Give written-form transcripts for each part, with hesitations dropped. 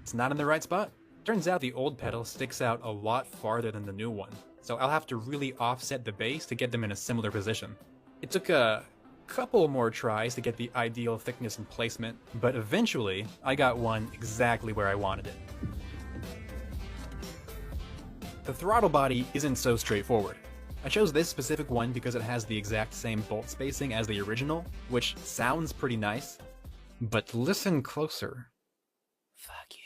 It's not in the right spot. Turns out the old pedal sticks out a lot farther than the new one, so I'll have to really offset the bass to get them in a similar position. It took a couple more tries to get the ideal thickness and placement, but eventually I got one exactly where I wanted it. The throttle body isn't so straightforward. I chose this specific one because it has the exact same bolt spacing as the original, which sounds pretty nice, but listen closer. Fuck you.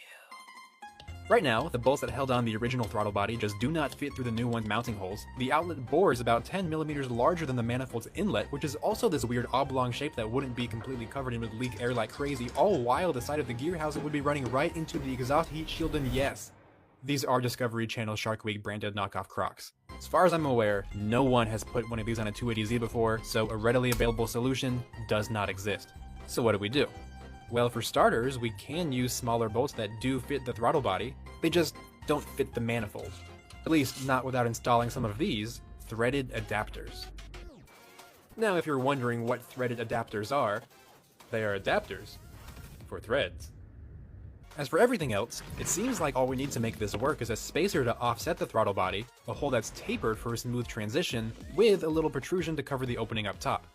Right now, the bolts that held on the original throttle body just do not fit through the new one's mounting holes. The outlet bore is about 10mm larger than the manifold's inlet, which is also this weird oblong shape that wouldn't be completely covered and would leak air like crazy, all while the side of the gear housing would be running right into the exhaust heat shield, and yes, these are Discovery Channel Shark Week branded knockoff Crocs. As far as I'm aware, no one has put one of these on a 280Z before, so a readily available solution does not exist. So what do? Well, for starters, we can use smaller bolts that do fit the throttle body, they just don't fit the manifold. At least not without installing some of these threaded adapters. Now if you're wondering what threaded adapters are, they are adapters for threads. As for everything else, it seems like all we need to make this work is a spacer to offset the throttle body, a hole that's tapered for a smooth transition, with a little protrusion to cover the opening up top.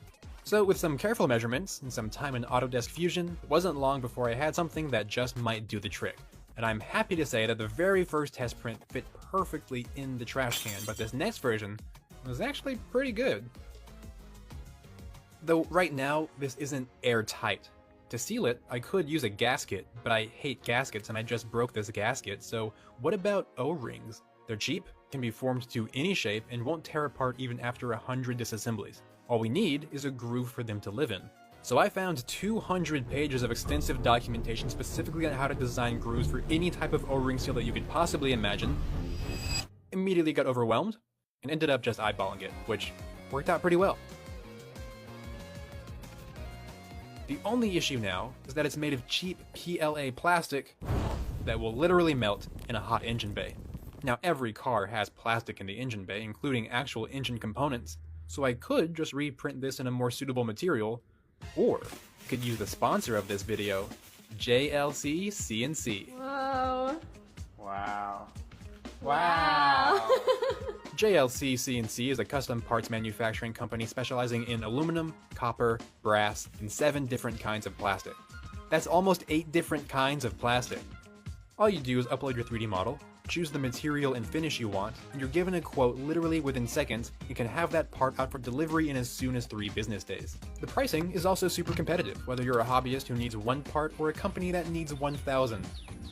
So with some careful measurements and some time in Autodesk Fusion, it wasn't long before I had something that just might do the trick. And I'm happy to say that the very first test print fit perfectly in the trash can, but this next version was actually pretty good. Though right now, this isn't airtight. To seal it, I could use a gasket, but I hate gaskets and I just broke this gasket, so what about O-rings? They're cheap, can be formed to any shape, and won't tear apart even after 100 disassemblies. All we need is a groove for them to live in. So I found 200 pages of extensive documentation specifically on how to design grooves for any type of O-ring seal that you could possibly imagine, immediately got overwhelmed, and ended up just eyeballing it, which worked out pretty well. The only issue now is that it's made of cheap PLA plastic that will literally melt in a hot engine bay. Now every car has plastic in the engine bay, including actual engine components, so I could just reprint this in a more suitable material, or could use the sponsor of this video, JLC CNC. Whoa. Wow. Wow. JLC CNC is a custom parts manufacturing company specializing in aluminum, copper, brass, and 7 different kinds of plastic. That's almost 8 different kinds of plastic. All you do is upload your 3D model, choose the material and finish you want, and you're given a quote literally within seconds. You can have that part out for delivery in as soon as 3 business days. The pricing is also super competitive, whether you're a hobbyist who needs one part or a company that needs 1,000.